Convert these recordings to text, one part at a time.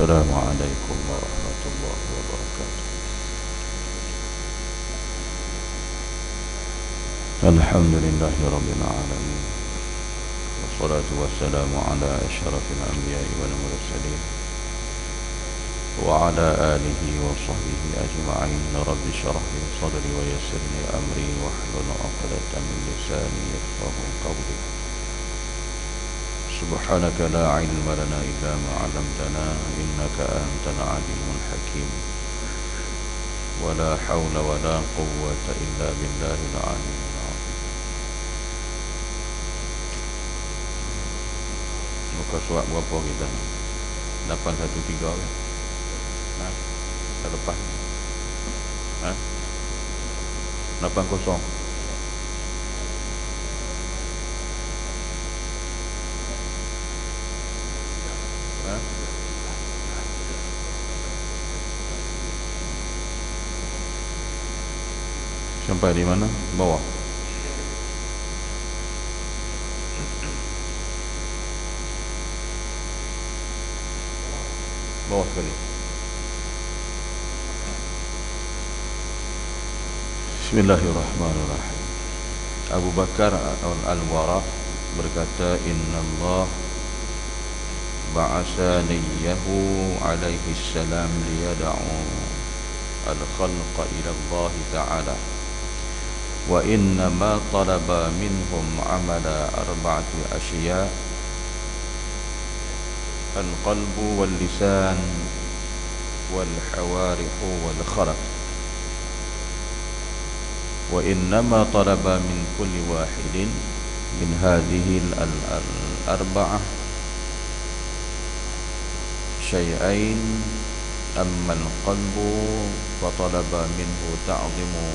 Assalamualaikum warahmatullahi wabarakatuh. Alhamdulillahi rabbil alamin. Wassalatu wassalamu ala asyrafil anbiya'i wal mursalin wa ala alihi wa sahbihi ajma'in. Rabbi shrah li sadri wa yassir li amri wahlul 'uqdatam min lisani yafqahu qawli. Subhanaka la ilma lana illa ma 'allamtana innaka antal alimul hakim. Wa la hawla wa la quwwata illa billahil aliyyil azim. Muka surat berapa kita? 813 kan? Dah lepas. 80. Sampai di mana? Bawah. Bawah sekali. Bismillahirrahmanirrahim. Abu Bakar Al-Warraq berkata, Inna Allah ba'asa niyyahu alaihi salam liyada'u al-khalqa ila Allah ta'ala. Wa inna ma talaba minhum amala arba'ati asya' al-qalbu wal-lisan wal-hawarihu wal-kharaf. Wa innama talaba min kulli wahidin min hadhihi al-arba'ah syai'ain. Amma al-qalbu fa talaba minhu ta'zimu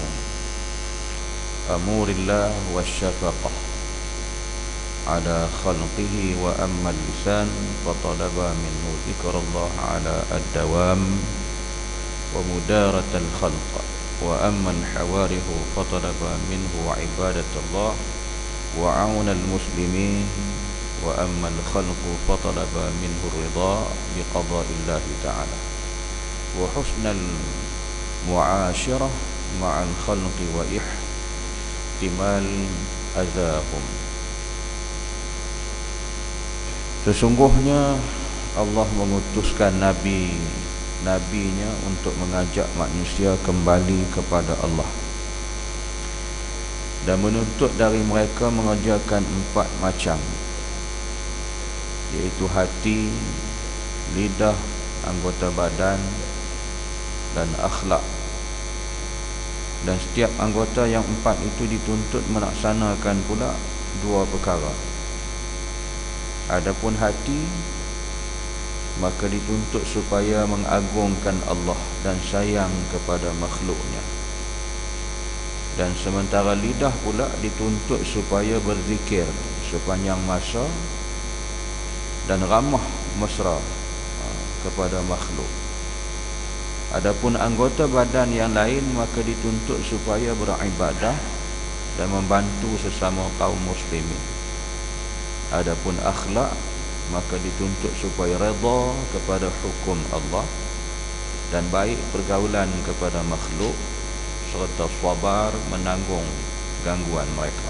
amurillah wa syafaqah ala khalqihi. Wa amma al-lisan fa talaba minhu zikrullah ala ad-dawam wa mudarat al-khalq. Wa amma al-hawarihu fa talaba minhu ibadatullah wa aun al-muslimin. Wa amma al-khalqu fa talaba minhu ridha bi qada'illahi ta'ala wa husnal mu'ashirah ma'al khalqi wa ihtimal azahum. Sesungguhnya Allah mengutuskan nabinya untuk mengajak manusia kembali kepada Allah dan menuntut dari mereka mengerjakan 4 macam, yaitu hati, lidah, anggota badan, dan akhlak. Dan setiap anggota yang 4 itu dituntut melaksanakan pula 2 perkara. Adapun hati, maka dituntut supaya mengagungkan Allah dan sayang kepada makhluknya. Dan sementara lidah pula dituntut supaya berzikir sepanjang masa dan ramah mesra kepada makhluk. Adapun anggota badan yang lain, maka dituntut supaya beribadah dan membantu sesama kaum muslimin. Adapun akhlak, maka dituntut supaya redha kepada hukum Allah dan baik pergaulan kepada makhluk, serta sabar menanggung gangguan mereka.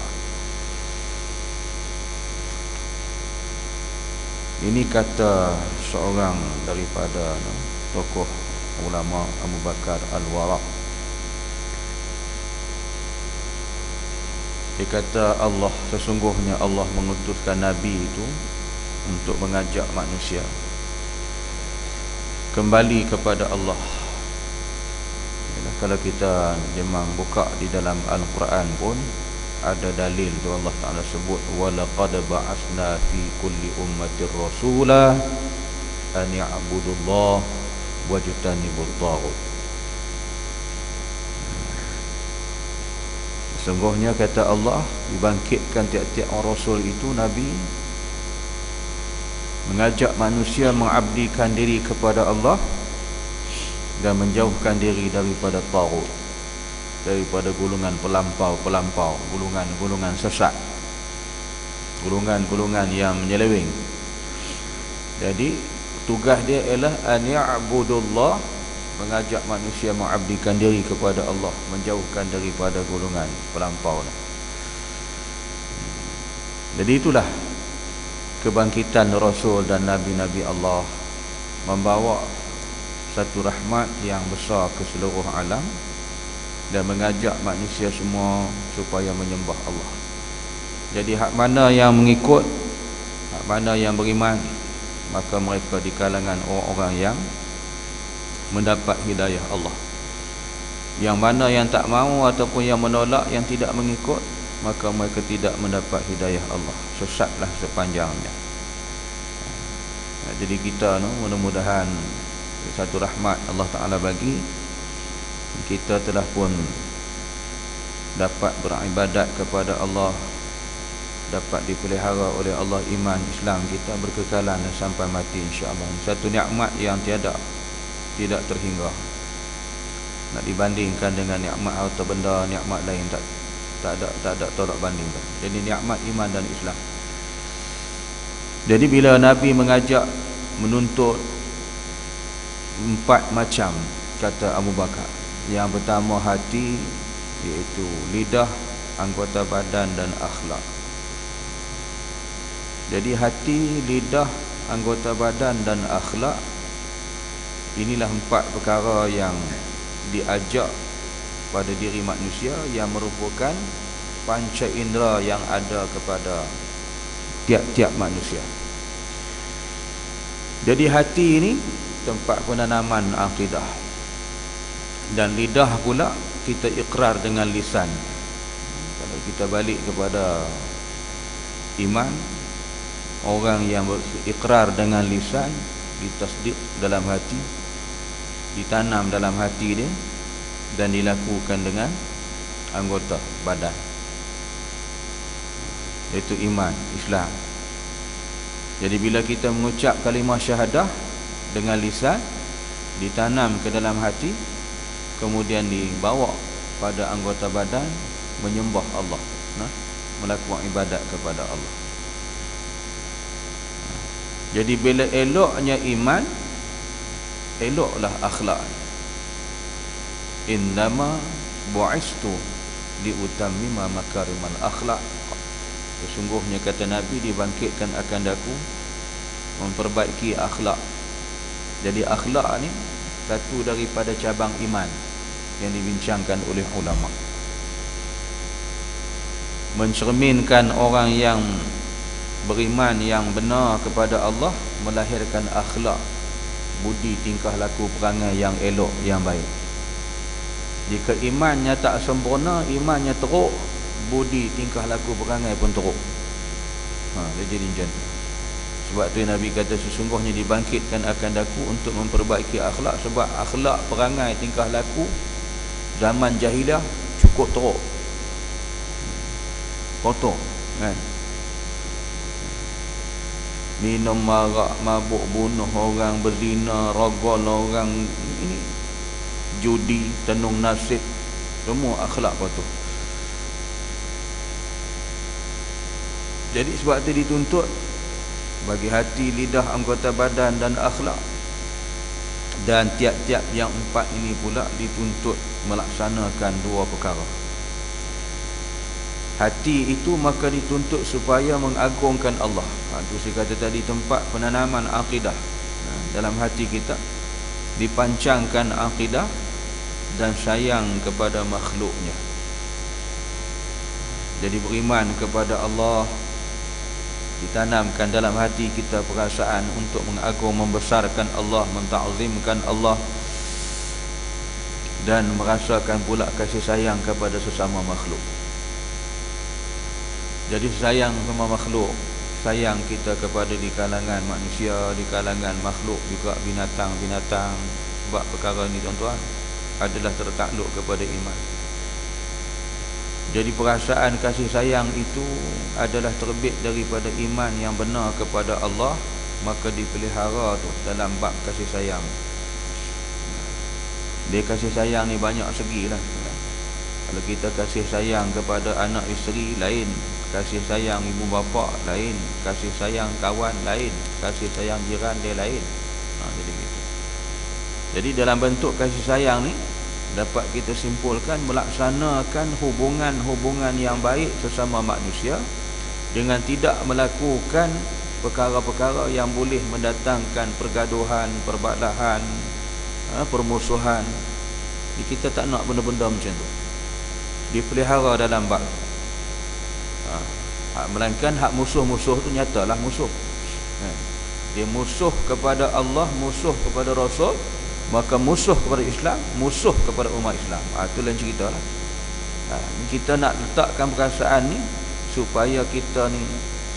Ini kata seorang daripada tokoh ulama, Abu Bakar Al-Waraq. Dia kata Allah, sesungguhnya Allah mengutuskan Nabi itu untuk mengajak manusia kembali kepada Allah. Kalau kita memang buka di dalam Al-Quran pun ada dalil tu Allah Ta'ala sebut, walaqad ba'asna fi kulli ummatir rasula an ya'budullah wajtanibut taghut. Sesungguhnya kata Allah, dibangkitkan tiap-tiap orang rasul itu, Nabi mengajak manusia mengabdikan diri kepada Allah dan menjauhkan diri daripada taghut, daripada golongan pelampau-pelampau, golongan sesat, golongan yang menyeleweng. Jadi tugas dia ialah an ya'budullah, mengajak manusia mengabdikan diri kepada Allah, menjauhkan daripada golongan pelampau. Jadi itulah kebangkitan Rasul dan Nabi-Nabi Allah, membawa satu rahmat yang besar ke seluruh alam dan mengajak manusia semua supaya menyembah Allah. Jadi hak mana yang mengikut, hak mana yang beriman, maka mereka di kalangan orang-orang yang mendapat hidayah Allah. Yang mana yang tak mahu ataupun yang menolak, yang tidak mengikut, maka mereka tidak mendapat hidayah Allah, sesatlah sepanjangnya. Jadi kita mudah-mudahan satu rahmat Allah Ta'ala bagi kita, telah pun dapat beribadat kepada Allah, dapat dipelihara oleh Allah iman Islam kita berkekalan sampai mati, insya-Allah. Satu nikmat yang tidak terhingga, nak dibandingkan dengan nikmat harta benda, nikmat lain tak ada tolak banding. Jadi nikmat iman dan Islam. Jadi bila Nabi mengajak, menuntut 4 macam, kata Abu Bakar. Yang pertama hati, iaitu lidah, anggota badan dan akhlak. Jadi hati, lidah, anggota badan dan akhlak, inilah 4 perkara yang diajak pada diri manusia, yang merupakan panca indera yang ada kepada tiap-tiap manusia. Jadi hati ini tempat penanaman akidah, dan lidah pula kita ikrar dengan lisan. Kalau kita balik kepada iman, orang yang berikrar dengan lisan, ditasdik dalam hati, ditanam dalam hati dia, dan dilakukan dengan anggota badan, iaitu iman, Islam. Jadi bila kita mengucap kalimah syahadah dengan lisan, ditanam ke dalam hati, kemudian dibawa pada anggota badan, menyembah Allah, melakukan ibadat kepada Allah. Jadi bila eloknya iman, eloklah akhlak. Innama bu'istu liutammima makarimal akhlak. Sesungguhnya kata Nabi, dibangkitkan akan daku memperbaiki akhlak. Jadi akhlak ni satu daripada cabang iman yang dibincangkan oleh ulama. Mencerminkan orang yang beriman yang benar kepada Allah, melahirkan akhlak, budi tingkah laku perangai yang elok, yang baik. Jika imannya tak sempurna, imannya teruk, budi, tingkah laku, perangai pun teruk. Dia jadi macam tu. Sebab tu Nabi kata sesungguhnya dibangkitkan akan daku untuk memperbaiki akhlak. Sebab akhlak, perangai, tingkah laku zaman jahiliah cukup teruk, kotor kan. Minum marak, mabuk, bunuh orang, berzina, rogol orang, ini judi, tenung nasib, semua akhlak kotor. Jadi sebab itu dituntut bagi hati, lidah, anggota badan dan akhlak. Dan tiap-tiap yang empat ini pula dituntut melaksanakan dua perkara. Hati itu maka dituntut supaya mengagungkan Allah. Itu saya kata tadi, tempat penanaman akidah. Dalam hati kita dipancangkan akidah dan sayang kepada makhluknya. Jadi beriman kepada Allah, ditanamkan dalam hati kita perasaan untuk mengagung, membesarkan Allah, menta'zimkan Allah, dan merasakan pula kasih sayang kepada sesama makhluk. Jadi sayang sama makhluk, sayang kita kepada di kalangan manusia, di kalangan makhluk juga, binatang-binatang. Sebab perkara ini tuan-tuan adalah tertakluk kepada iman. Jadi perasaan kasih sayang itu adalah terbit daripada iman yang benar kepada Allah. Maka dipelihara tu dalam bab kasih sayang. Dia kasih sayang ni banyak segi lah. Kalau kita kasih sayang kepada anak isteri lain, kasih sayang ibu bapa lain, kasih sayang kawan lain, kasih sayang jiran dia lain. Jadi gitu. Jadi dalam bentuk kasih sayang ni dapat kita simpulkan melaksanakan hubungan-hubungan yang baik sesama manusia dengan tidak melakukan perkara-perkara yang boleh mendatangkan pergaduhan, perbalahan, permusuhan. Jadi kita tak nak benda-benda macam tu. Dipelihara dalam bab. Melainkan hak musuh-musuh tu nyatalah musuh. Dia musuh kepada Allah, musuh kepada Rasul, maka musuh kepada Islam, musuh kepada umat Islam. Itu lain cerita lah. Kita nak letakkan perasaan ni supaya kita ni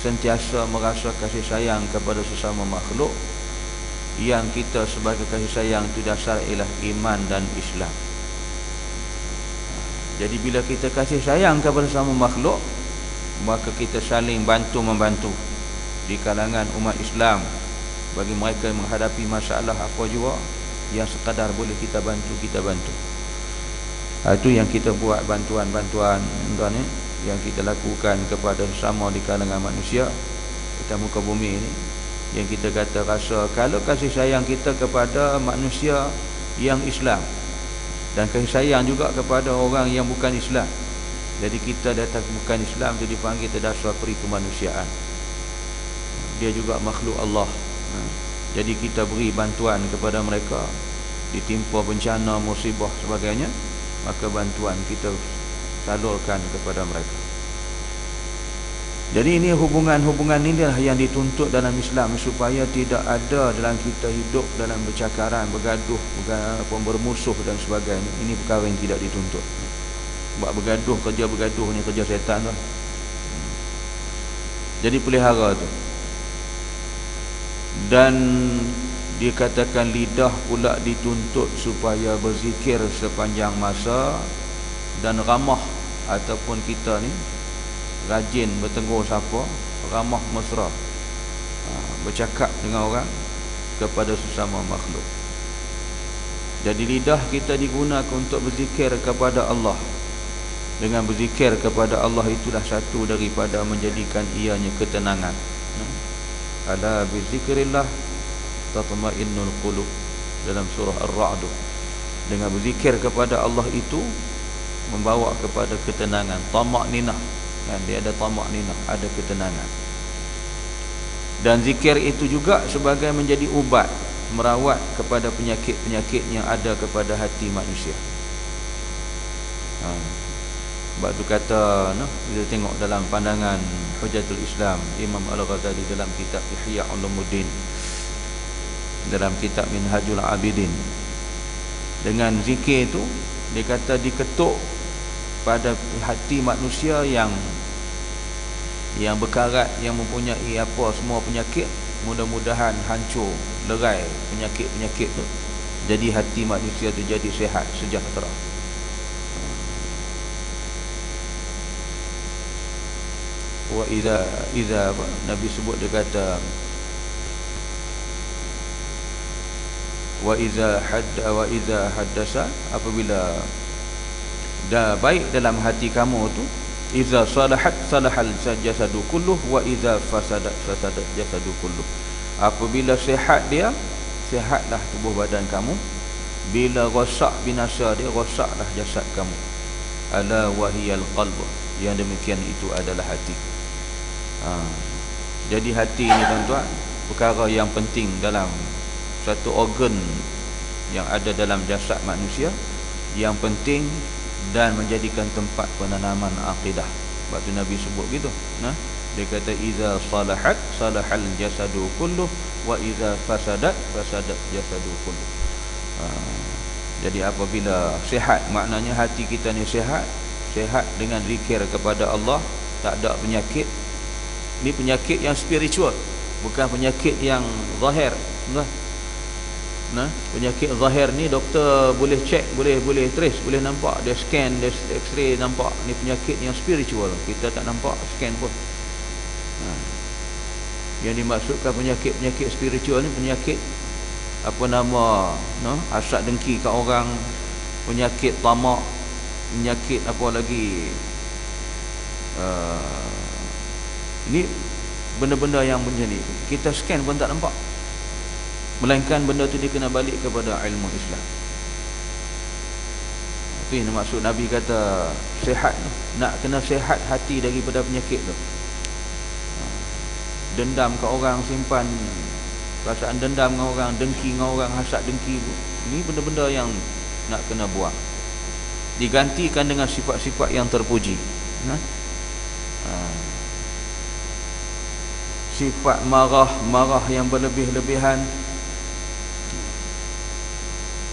sentiasa merasa kasih sayang kepada sesama makhluk, yang kita sebagai kasih sayang itu dasar ialah iman dan Islam. Jadi bila kita kasih sayang kepada sesama makhluk, maka kita saling bantu-membantu di kalangan umat Islam. Bagi mereka yang menghadapi masalah apa juga yang sekadar boleh kita bantu, kita bantu. Itu yang kita buat, bantuan-bantuan ni yang kita lakukan kepada sesama di kalangan manusia kita muka bumi ini. Yang kita kata rasa kalau kasih sayang kita kepada manusia yang Islam dan kasih sayang juga kepada orang yang bukan Islam, jadi kita datang bukan Islam itu dipanggil terdasar peri kemanusiaan. Dia juga makhluk Allah. Jadi kita beri bantuan kepada mereka, ditimpa bencana, musibah sebagainya, maka bantuan kita salurkan kepada mereka. Jadi ini hubungan-hubungan inilah yang dituntut dalam Islam, supaya tidak ada dalam kita hidup dalam bercakaran, bergaduh, bermusuh dan sebagainya. Ini perkara yang tidak dituntut. Sebab bergaduh, kerja bergaduh ni kerja setan lah. Jadi pelihara tu. Dan dikatakan lidah pula dituntut supaya berzikir sepanjang masa dan ramah, ataupun kita ni rajin bertegur sapa, ramah mesra, bercakap dengan orang kepada sesama makhluk. Jadi lidah kita digunakan untuk berzikir kepada Allah. Dengan berzikir kepada Allah itulah satu daripada menjadikan ianya ketenangan. Ala bizikrillah tatma'innul qulub, dalam surah Ar-Ra'd. Dengan berzikir kepada Allah itu membawa kepada ketenangan, tamak-ninah. Dia ada tamak-ninah, ada ketenangan. Dan zikir itu juga sebagai menjadi ubat, merawat kepada penyakit-penyakit yang ada kepada hati manusia. Sebab tu kata, kita tengok dalam pandangan Hujatul Islam Imam Al-Ghazali dalam kitab Ihya Ulumuddin, dalam kitab Minhajul Abidin, dengan zikir itu Dia kata diketuk pada hati manusia yang berkarat, yang mempunyai apa semua penyakit, mudah-mudahan hancur, lerai penyakit-penyakit tu. Jadi hati manusia tu jadi sihat, sejahtera. Wa idza Nabi sebut, dia kata wa idza haddasa, apabila dah baik dalam hati kamu tu, idza salahat salahal jasadu kulluh wa idza fasadat jasadu kulluh. Apabila sihat dia, sihatlah tubuh badan kamu. Bila rosak, binasa dia, rosaklah jasad kamu. Ala wahiyal qalb, yang demikian itu adalah hati. Jadi hati ni tuan-tuan, perkara yang penting dalam satu organ yang ada dalam jasad manusia, yang penting dan menjadikan tempat penanaman akidah. Sebab tu Nabi sebut gitu, dia kata idza salahat salahal jasadu kulluh wa idza fasadat jasadu kulluh. Jadi apabila sihat, maknanya hati kita ni sihat dengan zikir kepada Allah, tak ada penyakit. Ini penyakit yang spiritual, bukan penyakit yang zahir. Penyakit zahir ni doktor boleh cek, boleh trace, boleh nampak, dia scan, dia x-ray nampak. Ni penyakit yang spiritual, kita tak nampak, scan pun. Yang dimaksudkan penyakit spiritual ni penyakit apa nama, hasad dengki kat orang, penyakit tamak, penyakit apa lagi, ini benda-benda yang macam ni kita scan pun tak nampak, melainkan benda tu dia kena balik kepada ilmu Islam. Itu yang maksud Nabi kata sihat, nak kena sihat hati daripada penyakit tu. Dendam ke orang, simpan perasaan dendam dengan orang, dengki dengan orang, hasad dengki, ini benda-benda yang nak kena buang, digantikan dengan sifat-sifat yang terpuji. Sifat marah yang berlebih-lebihan.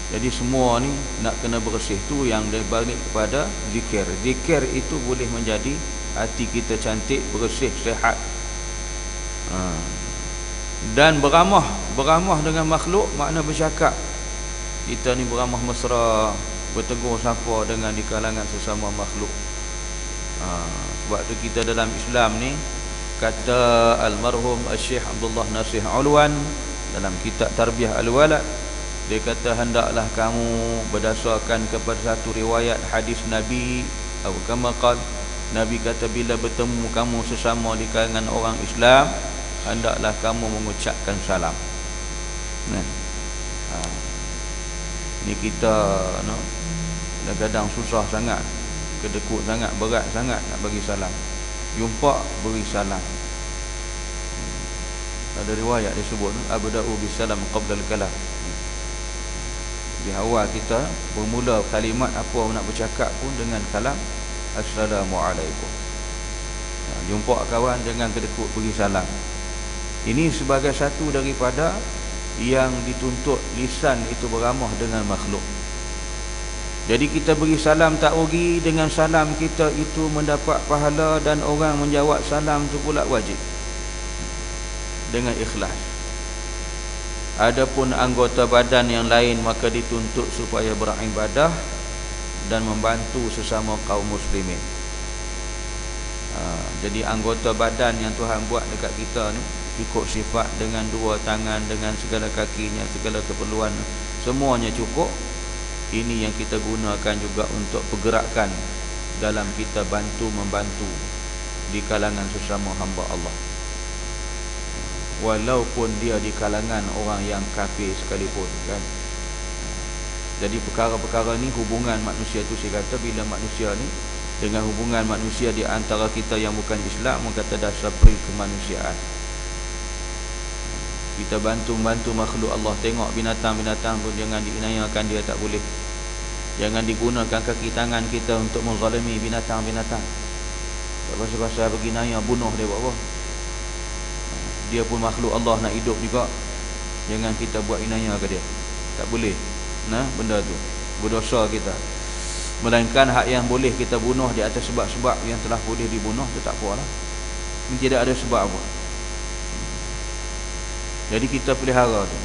Jadi semua ni nak kena bersih. Tu yang dibalik kepada zikir. Zikir itu boleh menjadi hati kita cantik, bersih, sihat. Dan beramah dengan makhluk, makna bercakap. Kita ni beramah mesra, bertegur sapa dengan di kalangan sesama makhluk. Sebab tu kita dalam Islam ni, kata almarhum Syekh Abdullah Nasih Ulwan dalam kitab Tarbiyah Al-Walad, dia kata hendaklah kamu berdasarkan kepada satu riwayat hadis Nabi, atau kama qala, Nabi kata bila bertemu kamu sesama di kalangan orang Islam, hendaklah kamu mengucapkan salam. Ni kita kadang-kadang susah sangat, kedekut sangat, berat sangat nak bagi salam. Jumpa beri salam. Ada riwayat disebut abda'u bisalam qabla al-kalam. Di awal kita bermula kalimat apa nak bercakap pun dengan kalam assalamualaikum. Jumpa kawan jangan kedekut beri salam. Ini sebagai satu daripada yang dituntut lisan itu beramah dengan makhluk. Jadi kita beri salam tak rugi, dengan salam kita itu mendapat pahala, dan orang menjawab salam tu pula wajib dengan ikhlas. Adapun anggota badan yang lain maka dituntut supaya beribadah dan membantu sesama kaum muslimin. Jadi anggota badan yang Tuhan buat dekat kita ni ikut sifat, dengan dua tangan, dengan segala kakinya, segala keperluan, semuanya cukup. Ini yang kita gunakan juga untuk pergerakan dalam kita membantu di kalangan sesama hamba Allah, walaupun dia di kalangan orang yang kafir sekalipun, kan. Jadi perkara-perkara ni hubungan manusia tu, saya kata bila manusia ni dengan hubungan manusia di antara kita yang bukan Islam, maka dasar peri kemanusiaan. Kita bantu makhluk Allah. Tengok binatang-binatang pun jangan diinayakan dia, tak boleh. Jangan digunakan kaki tangan kita untuk menzalimi binatang-binatang. Tak pasal-pasal pergi naya bunuh dia buat apa. Dia pun makhluk Allah, nak hidup juga. Jangan kita buat inaya ke dia, tak boleh. Benda tu berdosa kita. Melainkan hak yang boleh kita bunuh di atas sebab-sebab yang telah boleh dibunuh, itu tak apalah. Ini tidak ada sebab apa. Jadi kita pelihara tu.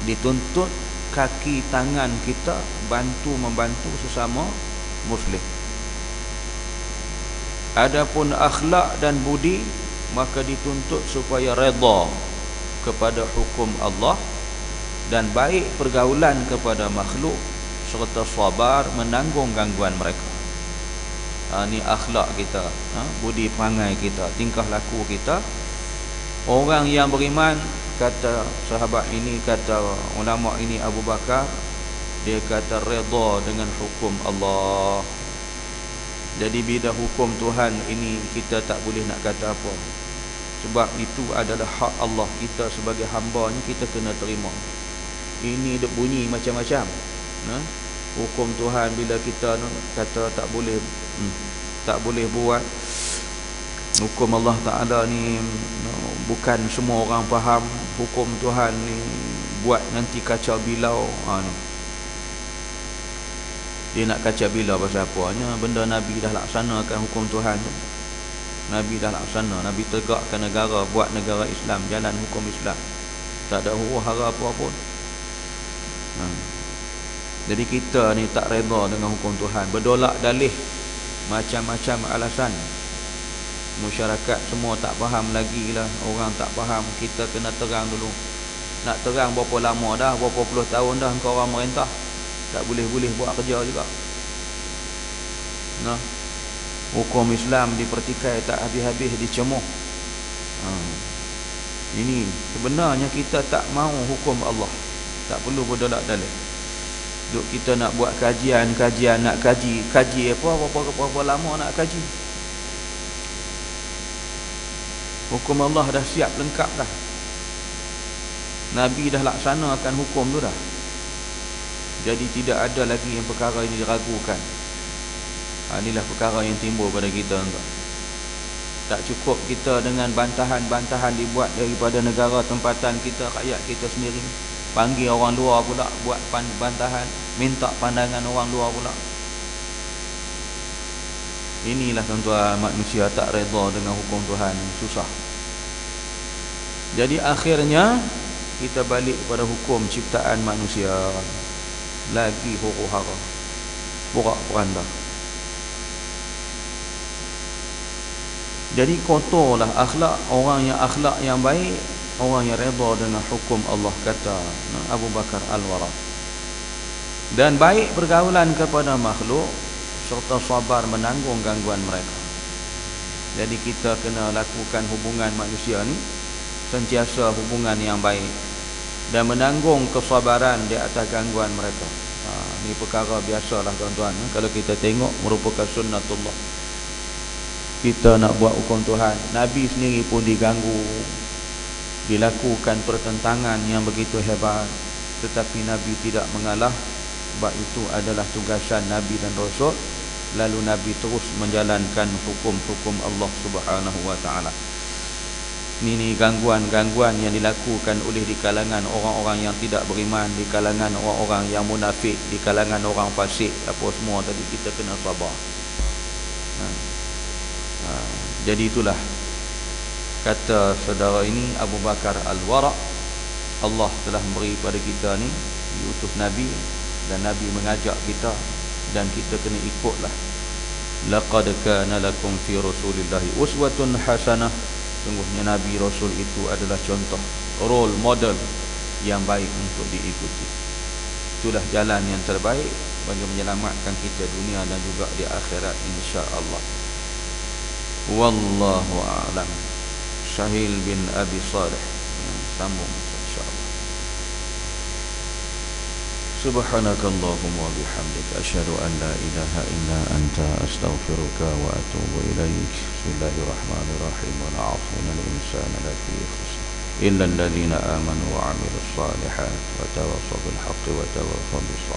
Dituntut kaki tangan kita membantu sesama Muslim. Adapun akhlak dan budi, maka dituntut supaya redha kepada hukum Allah dan baik pergaulan kepada makhluk, serta sabar menanggung gangguan mereka. Ini akhlak kita, budi perangai kita, tingkah laku kita. Orang yang beriman, kata sahabat ini, kata ulama ini Abu Bakar, dia kata redha dengan hukum Allah. Jadi bila hukum Tuhan ini kita tak boleh nak kata apa, sebab itu adalah hak Allah. Kita sebagai hamba-Nya, kita kena terima. Ini duk bunyi macam-macam, hukum Tuhan. Bila kita kata tak boleh buat hukum Allah Ta'ala ni, bukan semua orang faham hukum Tuhan ni, buat nanti kacau bilau. Ni dia nak kacau bilau pasal apa? Benda Nabi dah laksanakan hukum Tuhan tu. Nabi dah laksana, Nabi tegakkan negara, buat negara Islam, jalan hukum Islam, tak ada huru-hara apa-apa. Jadi kita ni tak redha dengan hukum Tuhan, berdolak dalih macam-macam alasan. Masyarakat semua tak faham lagi lah, orang tak faham. Kita kena terang dulu. Nak terang berapa lama dah, berapa puluh tahun dah engkau orang merintah, tak boleh-boleh buat kerja juga. Hukum Islam dipertikai, tak habis-habis dicemuh. Ini sebenarnya kita tak mau hukum Allah, tak perlu berdolak dalih. Duk kita nak buat kajian, nak kaji berapa lama nak kaji. Hukum Allah dah siap lengkap dah. Nabi dah laksanakan hukum tu dah. Jadi tidak ada lagi yang perkara ini diragukan. Inilah perkara yang timbul pada kita. Tak cukup kita dengan bantahan-bantahan dibuat daripada negara tempatan kita, rakyat kita sendiri. Panggil orang luar pula buat bantahan, minta pandangan orang luar pula. Inilah tuan-tuan, manusia tak redha dengan hukum Tuhan, susah. Jadi akhirnya kita balik kepada hukum ciptaan manusia. Lagi huru-hara, porak-poranda. Jadi kotorlah akhlak. Orang yang akhlak yang baik, orang yang redha dengan hukum Allah, kata Abu Bakar Al-Wara. Dan baik pergaulan kepada makhluk, serta sabar menanggung gangguan mereka. Jadi kita kena lakukan hubungan manusia ni sentiasa hubungan yang baik, dan menanggung kesabaran di atas gangguan mereka. Ini perkara biasalah tuan-tuan. Kalau kita tengok, merupakan sunnatullah. Kita nak buat hukum Tuhan, Nabi sendiri pun diganggu, dilakukan pertentangan yang begitu hebat, tetapi Nabi tidak mengalah. Sebab itu adalah tugasan Nabi dan Rasul. Lalu Nabi terus menjalankan hukum-hukum Allah Subhanahu wa ta'ala. Ini gangguan-gangguan yang dilakukan oleh di kalangan orang-orang yang tidak beriman, di kalangan orang-orang yang munafik, di kalangan orang fasik, apa semua tadi, kita kena sabar. Jadi itulah kata saudara ini Abu Bakar Al-Wara, Allah telah memberi pada kita ni, diutus Nabi, dan Nabi mengajak kita, dan kita kena ikutlah. Laqad kana lakum fi Rasulillahi uswatun hasanah. Sungguhnya Nabi Rasul itu adalah contoh, role model yang baik untuk diikuti. Itulah jalan yang terbaik bagi menyelamatkan kita dunia dan juga di akhirat, insya-Allah. Wallahu a'lam. Syahil bin Abi Salih, sambung insya-Allah. Subhanakallahumma wa bihamdika asyhadu an la ilaha illa anta astaghfiruka wa atubu ilaik. Bismillahirrahmanirrahim. Wal 'asri innal insana lafi khusr illa alladhina amanu wa 'amilus salihat wa tawassaw bil haqqi wa tawassaw bis sabr.